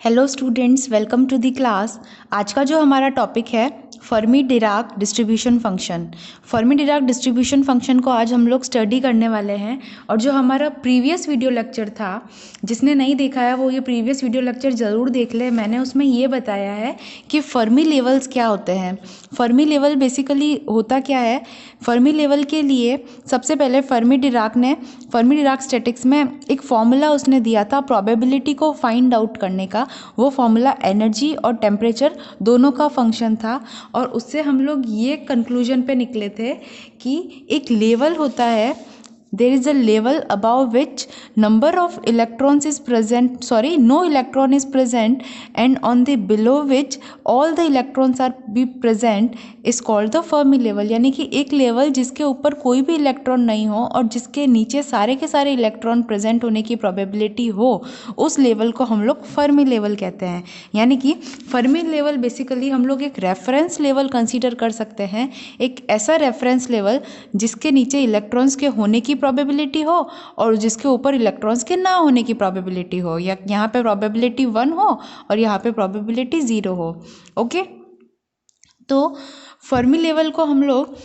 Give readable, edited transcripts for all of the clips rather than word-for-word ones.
Hello students, welcome to the class. आज का जो हमारा टॉपिक है Fermi Dirac distribution function. Fermi Dirac distribution function को आज हम लोग स्टडी करने वाले हैं। और जो हमारा प्रीवियस वीडियो लेक्चर था, जिसने नहीं देखा है वो ये प्रीवियस वीडियो लेक्चर ज़रूर देख ले। मैंने उसमें ये बताया है कि फर्मी लेवल्स क्या होते हैं। फर्मी लेवल बेसिकली होता क्या है। फर्मी लेवल के लिए सबसे पहले फर्मी डिराक स्टैटिक्स में एक फॉर्मूला उसने दिया था प्रोबेबिलिटी को फाइंड आउट करने का। वो फॉर्मूला एनर्जी और टेम्परेचर दोनों का फंक्शन था। और उससे हम लोग ये कंक्लूजन पे निकले थे कि एक लेवल होता है, there is a level above which number of electrons is present, no electron is present, and on the below which all the electrons are be present is called the Fermi level। यानी कि एक level जिसके ऊपर कोई भी electron नहीं हो और जिसके नीचे सारे के सारे इलेक्ट्रॉन प्रेजेंट होने की प्रोबेबिलिटी हो, उस लेवल को हम लोग फर्मी लेवल कहते हैं। यानी कि फर्मी लेवल बेसिकली हम लोग एक रेफरेंस लेवल कंसीडर कर सकते हैं। एक ऐसा रेफरेंस लेवल जिसके नीचे इलेक्ट्रॉन्स के होने की प्रोबेबिलिटी हो और जिसके ऊपर इलेक्ट्रॉन्स के ना होने की प्रोबेबिलिटी हो, या यहाँ पे प्रोबेबिलिटी 1 हो और यहाँ पे प्रोबेबिलिटी 0 हो। ओके, तो फर्मी लेवल को हम लोग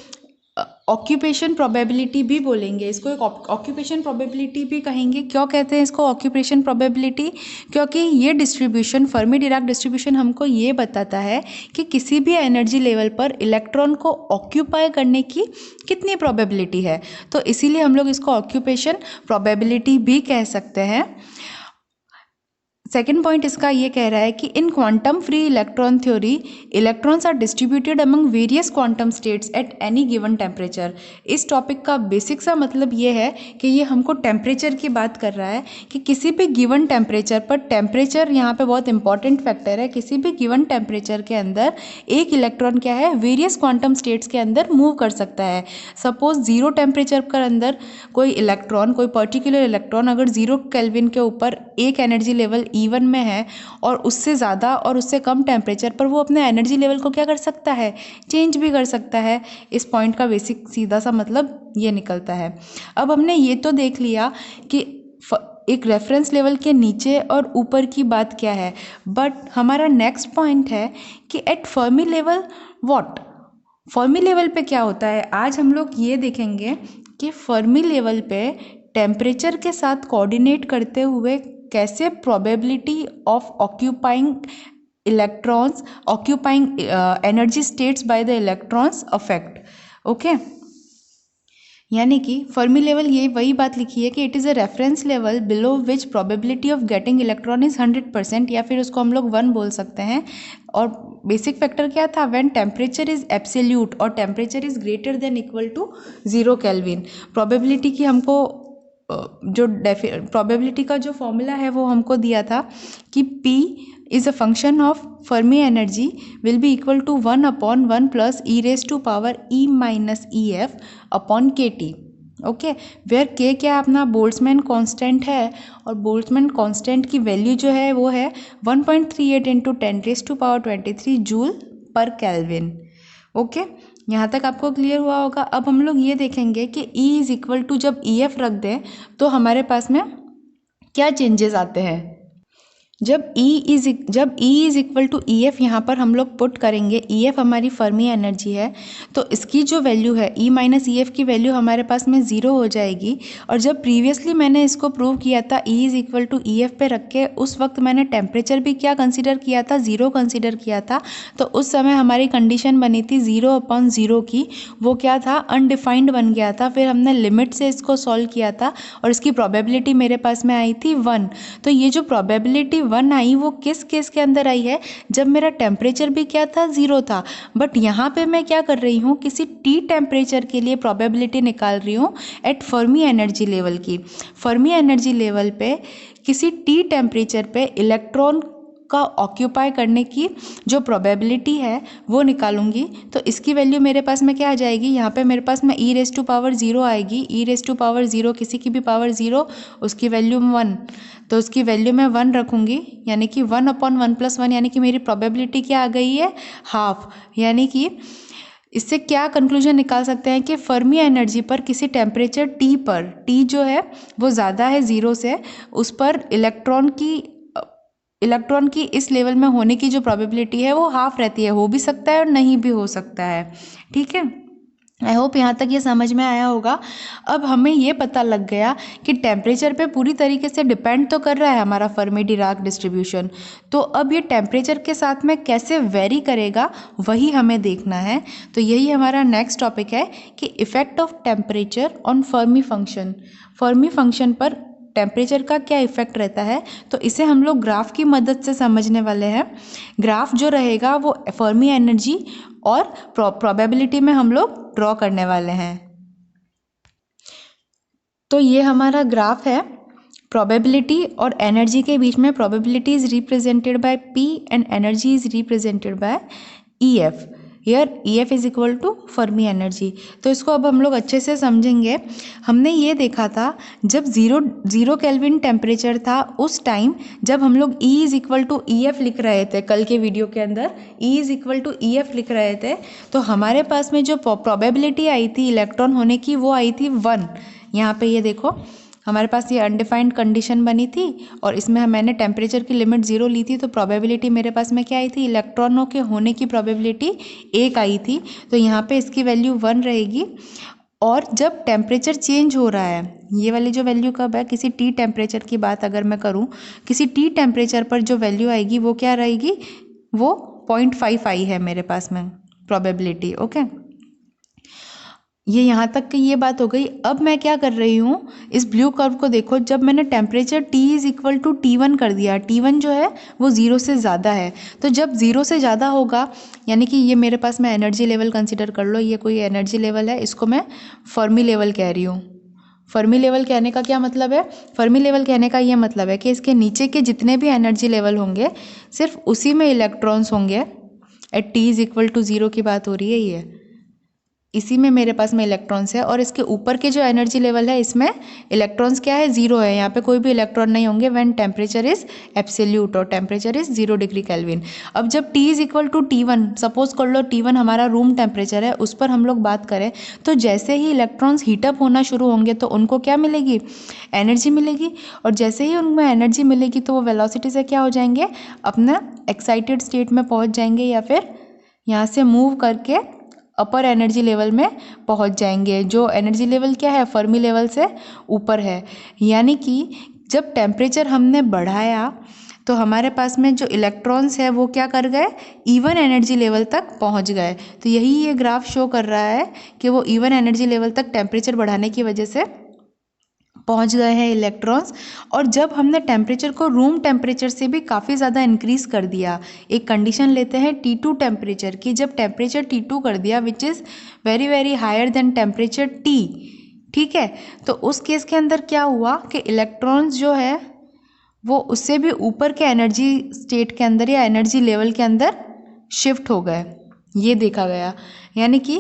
ऑक्यूपेशन प्रोबेबिलिटी भी बोलेंगे। इसको एक ऑक्यूपेशन प्रोबेबिलिटी भी कहेंगे। क्यों कहते हैं इसको ऑक्यूपेशन प्रोबेबिलिटी? क्योंकि ये डिस्ट्रीब्यूशन, फर्मी डिराक डिस्ट्रीब्यूशन, हमको ये बताता है कि किसी भी एनर्जी लेवल पर इलेक्ट्रॉन को ऑक्यूपाई करने की कितनी प्रोबेबिलिटी है। तो इसीलिए हम लोग इसको ऑक्यूपेशन प्रोबेबिलिटी भी कह सकते हैं। सेकेंड पॉइंट इसका ये कह रहा है कि in quantum free electron theory electrons are distributed among various quantum states at any given temperature. इस टॉपिक का बेसिक सा मतलब ये है कि ये हमको टेम्परेचर की बात कर रहा है कि किसी भी गिवन टेम्परेचर पर, टेम्परेचर यहाँ पे बहुत इंपॉर्टेंट फैक्टर है, किसी भी गिवन टेम्परेचर के अंदर एक इलेक्ट्रॉन क्या है, वेरियस क्वांटम स्टेट्स के अंदर मूव कर सकता है। सपोज 0 टेम्परेचर के अंदर कोई इलेक्ट्रॉन, कोई पर्टिकुलर इलेक्ट्रॉन अगर 0 केल्विन के ऊपर एक एनर्जी लेवल E1 में है और उससे ज़्यादा और उससे कम टेम्परेचर पर वो अपने एनर्जी लेवल को क्या कर सकता है, चेंज भी कर सकता है। इस पॉइंट का बेसिक सीधा सा मतलब ये निकलता है। अब हमने ये तो देख लिया कि एक रेफरेंस लेवल के नीचे और ऊपर की बात क्या है, बट हमारा नेक्स्ट पॉइंट है कि at Fermi level what, Fermi level पे क्या होता है। आज हम लोग ये देखेंगे कि फर्मी लेवल पे टेम्परेचर के साथ कोऑर्डिनेट करते हुए कैसे probability of occupying electrons, occupying energy states by the electrons affect. Okay, यानी कि फर्मी लेवल ये वही बात लिखी है कि it is a reference level below which probability of getting electron is 100%, या फिर उसको हम लोग 1 बोल सकते हैं। और बेसिक फैक्टर क्या था, व्हेन टेम्परेचर इज एब्सोल्यूट और temperature is greater than equal to 0 kelvin. Probability की हमको जो प्रोबेबिलिटी का जो फॉर्मूला है वो हमको दिया था कि P is a function of Fermi energy will be equal to 1/1 plus e raise to power E minus EF upon KT। Okay, where K क्या अपना बोल्ट्जमैन कांस्टेंट है, और बोल्ट्जमैन कांस्टेंट की वैल्यू जो है वो है 1.38 इंटू 10⁻23 जूल पर केल्विन। ओके, यहाँ तक आपको क्लियर हुआ होगा। अब हम लोग ये देखेंगे कि E इज इक्वल टू, जब EF रख दें तो हमारे पास में क्या चेंजेस आते हैं। जब E is equal to EF यहाँ पर हम लोग पुट करेंगे, EF हमारी फर्मी एनर्जी है, तो इसकी जो वैल्यू है E माइनस EF की वैल्यू हमारे पास में 0 हो जाएगी। और जब प्रीवियसली मैंने इसको प्रूव किया था E is equal to EF पे रख के, उस वक्त मैंने टेम्परेचर भी क्या कंसिडर किया था, 0 कंसिडर किया था। तो उस समय हमारी कंडीशन बनी थी 0/0 की, वो क्या था, अनडिफाइंड बन गया था। फिर हमने लिमिट से इसको सॉल्व किया था और इसकी प्रोबेबिलिटी मेरे पास में आई थी 1। तो ये जो प्रोबेबिलिटी 1 आई वो किस केस के अंदर आई है, जब मेरा टेम्परेचर भी क्या था, 0 था। बट यहाँ पे मैं क्या कर रही हूँ, किसी T टेम्परेचर के लिए प्रोबेबिलिटी निकाल रही हूँ एट फर्मी एनर्जी लेवल की। फर्मी एनर्जी लेवल पे किसी T टेम्परेचर पे इलेक्ट्रॉन का ऑक्यूपाई करने की जो प्रोबेबिलिटी है वो निकालूंगी। तो इसकी वैल्यू मेरे पास में क्या आ जाएगी, यहाँ पे मेरे पास में ई रेज टू पावर 0 आएगी। ई रेज टू पावर 0 किसी की भी पावर 0, उसकी वैल्यू 1, तो उसकी वैल्यू मैं 1 रखूँगी, यानी कि 1/1 प्लस 1, यानी कि मेरी प्रोबेबिलिटी क्या आ गई है, हाफ। यानी कि इससे क्या कंक्लूजन निकाल सकते हैं कि फर्मी एनर्जी पर किसी टेम्परेचर T पर, T जो है वो ज़्यादा है 0 से, उस पर इलेक्ट्रॉन की इस लेवल में होने की जो प्रोबेबिलिटी है वो हाफ रहती है, हो भी सकता है और नहीं भी हो सकता है। ठीक है, आई होप यहाँ तक ये समझ में आया होगा। अब हमें ये पता लग गया कि टेम्परेचर पे पूरी तरीके से डिपेंड तो कर रहा है हमारा फर्मी डिराक डिस्ट्रीब्यूशन, तो अब ये टेम्परेचर के साथ में कैसे वेरी करेगा वही हमें देखना है। तो यही हमारा नेक्स्ट टॉपिक है कि effect of temperature on Fermi function. Fermi function पर टेम्परेचर का क्या इफेक्ट रहता है, तो इसे हम लोग ग्राफ की मदद से समझने वाले हैं। ग्राफ जो रहेगा वो फर्मी एनर्जी और प्रोबेबिलिटी में हम लोग ड्रॉ करने वाले हैं। तो ये हमारा ग्राफ है प्रोबेबिलिटी और एनर्जी के बीच में। Probability is represented by P and energy is represented by E F. Here E F is equal to Fermi energy. तो इसको अब हम लोग अच्छे से समझेंगे। हमने ये देखा था जब जीरो केल्विन टेम्परेचर था उस टाइम जब हम लोग E is equal to E F लिख रहे थे, कल के वीडियो के अंदर E is equal to E F लिख रहे थे, तो हमारे पास में जो प्रोबेबिलिटी आई थी इलेक्ट्रॉन होने की वो आई थी 1। यहाँ पे ये देखो हमारे पास ये अनडिफाइंड कंडीशन बनी थी और इसमें मैंने टेम्परेचर की लिमिट 0 ली थी, तो प्रोबेबिलिटी मेरे पास में क्या आई थी, इलेक्ट्रॉनों के होने की प्रोबेबिलिटी 1 आई थी। तो यहाँ पे इसकी वैल्यू 1 रहेगी। और जब टेम्परेचर चेंज हो रहा है, ये वाली जो वैल्यू कब है, किसी टी टेम्परेचर की बात अगर मैं करूँ, किसी टी टेम्परेचर पर जो वैल्यू आएगी वो क्या रहेगी, वो 0.5 आई है मेरे पास में प्रोबेबिलिटी। ओके, ये यहाँ तक की ये बात हो गई। अब मैं क्या कर रही हूँ, इस ब्लू कर्व को देखो, जब मैंने temperature T is equal to T1 कर दिया, T1 जो है वो 0 से ज़्यादा है, तो जब 0 से ज़्यादा होगा यानी कि ये मेरे पास में एनर्जी लेवल कंसिडर कर लो, ये कोई एनर्जी लेवल है, इसको मैं फर्मी लेवल कह रही हूँ। फर्मी लेवल कहने का क्या मतलब है, फर्मी लेवल कहने का ये मतलब है कि इसके नीचे के जितने भी एनर्जी लेवल होंगे सिर्फ उसी में इलेक्ट्रॉन्स होंगे। At T is equal to 0 की बात हो रही है, ये इसी में मेरे पास में इलेक्ट्रॉन्स है। और इसके ऊपर के जो एनर्जी लेवल है इसमें इलेक्ट्रॉन्स क्या है, 0 है, यहाँ पे कोई भी इलेक्ट्रॉन नहीं होंगे व्हेन टेम्परेचर इज एब्सोल्यूट और टेम्परेचर इज 0 डिग्री केल्विन। अब जब T is equal to T1, suppose कर लो T1 हमारा रूम टेम्परेचर है, उस पर हम लोग बात करें, तो जैसे ही इलेक्ट्रॉन्स हीटअप होना शुरू होंगे तो उनको क्या मिलेगी, एनर्जी मिलेगी। और जैसे ही उनमें एनर्जी मिलेगी तो वो वेलोसिटी से क्या हो जाएंगे, अपना एक्साइटेड स्टेट में पहुँच जाएंगे या फिर यहाँ से मूव करके अपर एनर्जी लेवल में पहुंच जाएंगे, जो एनर्जी लेवल क्या है, फर्मी लेवल से ऊपर है। यानी कि जब टेम्परेचर हमने बढ़ाया तो हमारे पास में जो इलेक्ट्रॉन्स है वो क्या कर गए, इवन एनर्जी लेवल तक पहुंच गए। तो यही ये ग्राफ शो कर रहा है कि वो इवन एनर्जी लेवल तक टेम्परेचर बढ़ाने की वजह से पहुंच गए हैं इलेक्ट्रॉन्स। और जब हमने टेम्परेचर को रूम टेम्परेचर से भी काफ़ी ज़्यादा इंक्रीज़ कर दिया, एक कंडीशन लेते हैं T2 टेम्परेचर की, जब टेम्परेचर T2 कर दिया which is very very higher than temperature T, ठीक है, तो उस केस के अंदर क्या हुआ कि इलेक्ट्रॉन्स जो है वो उससे भी ऊपर के एनर्जी स्टेट के अंदर या एनर्जी लेवल के अंदर शिफ्ट हो गए, ये देखा गया। यानी कि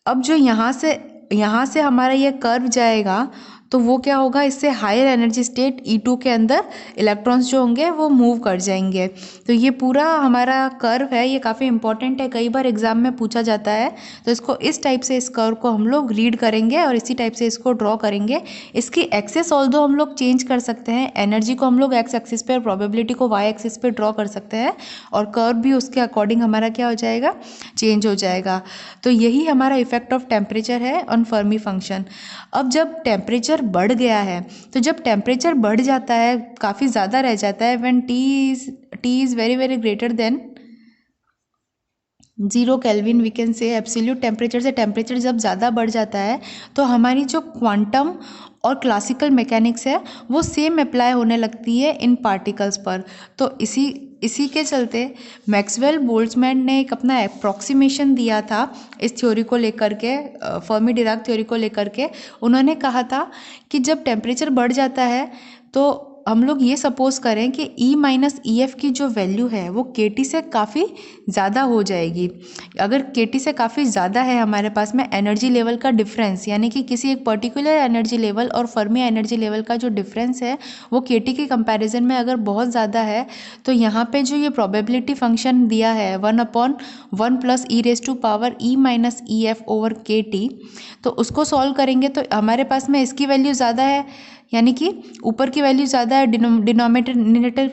अब जो यहाँ से हमारा ये कर्व जाएगा तो वो क्या होगा, इससे हायर एनर्जी स्टेट E2 के अंदर इलेक्ट्रॉन्स जो होंगे वो मूव कर जाएंगे। तो ये पूरा हमारा कर्व है, ये काफ़ी इंपॉर्टेंट है, कई बार एग्जाम में पूछा जाता है। तो इसको इस टाइप से, इस कर्व को हम लोग रीड करेंगे और इसी टाइप से इसको ड्रॉ करेंगे। इसकी एक्सेस ऑल्दो हम लोग चेंज कर सकते हैं, एनर्जी को हम लोग एक्स एक्सिस पे और प्रोबेबिलिटी को वाई एक्सिस पे ड्रॉ कर सकते हैं, और कर्व भी उसके अकॉर्डिंग हमारा क्या हो जाएगा, चेंज हो जाएगा। तो यही हमारा इफेक्ट ऑफ टेम्परेचर है ऑन फर्मी फंक्शन। अब जब टेम्परेचर बढ़ गया है, तो जब टेम्परेचर बढ़ जाता है, काफ़ी ज़्यादा रह जाता है, when T is very very greater than 0 kelvin, we can say absolute temperature से टेम्परेचर जब ज़्यादा बढ़ जाता है तो हमारी जो क्वांटम और क्लासिकल मैकेनिक्स है वो सेम अप्लाई होने लगती है इन पार्टिकल्स पर। तो इसी के चलते मैक्सवेल बोल्ट्जमैन ने एक अपना अप्रॉक्सीमेशन दिया था इस थ्योरी को लेकर के, फर्मी डिराक थ्योरी को लेकर के। उन्होंने कहा था कि जब टेम्परेचर बढ़ जाता है तो हम लोग ये सपोज करें कि E माइनस ई एफ की जो वैल्यू है वो KT से काफ़ी ज़्यादा हो जाएगी। अगर KT से काफ़ी ज़्यादा है हमारे पास में एनर्जी लेवल का डिफरेंस, यानी कि किसी एक पर्टिकुलर एनर्जी लेवल और फर्मी एनर्जी लेवल का जो डिफरेंस है वो KT के कंपैरिजन में अगर बहुत ज़्यादा है, तो यहाँ पे जो ये प्रोबेबिलिटी फंक्शन दिया है 1/1 plus e raise to power E minus E F over KT, तो उसको सॉल्व करेंगे तो हमारे पास में इसकी वैल्यू ज़्यादा है, यानी कि ऊपर की वैल्यू ज़्यादा है, डिनोमिनेटर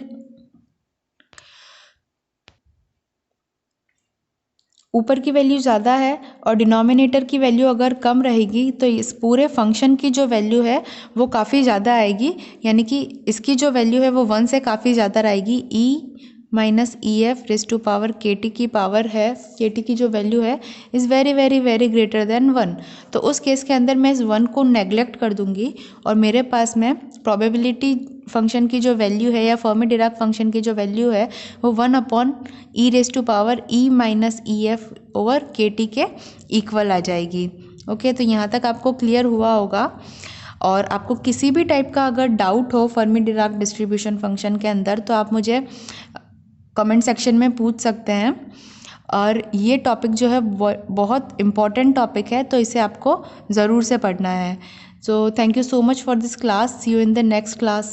ऊपर की वैल्यू ज़्यादा है और डिनोमिनेटर की वैल्यू अगर कम रहेगी तो इस पूरे फंक्शन की जो वैल्यू है वो काफ़ी ज़्यादा आएगी, यानी कि इसकी जो वैल्यू है वो 1 से काफ़ी ज़्यादा रहेगी। E minus E F raise to power K T की पावर है, के टी की जो वैल्यू है is very very very greater than 1। तो उस केस के अंदर मैं इस 1 को नेग्लेक्ट कर दूंगी और मेरे पास में प्रोबेबिलिटी फंक्शन की जो वैल्यू है या फर्मी डिराक फंक्शन की जो वैल्यू है वो 1/e raise to power e minus E F over K T के इक्वल आ जाएगी। ओके, तो यहाँ तक आपको क्लियर हुआ होगा। और आपको किसी भी टाइप का अगर डाउट हो फर्मी डिराक डिस्ट्रीब्यूशन फंक्शन के अंदर तो आप मुझे कमेंट सेक्शन में पूछ सकते हैं। और ये टॉपिक जो है बहुत इम्पॉर्टेंट टॉपिक है, तो इसे आपको ज़रूर से पढ़ना है। So thank you so much for this class, see you in the next class.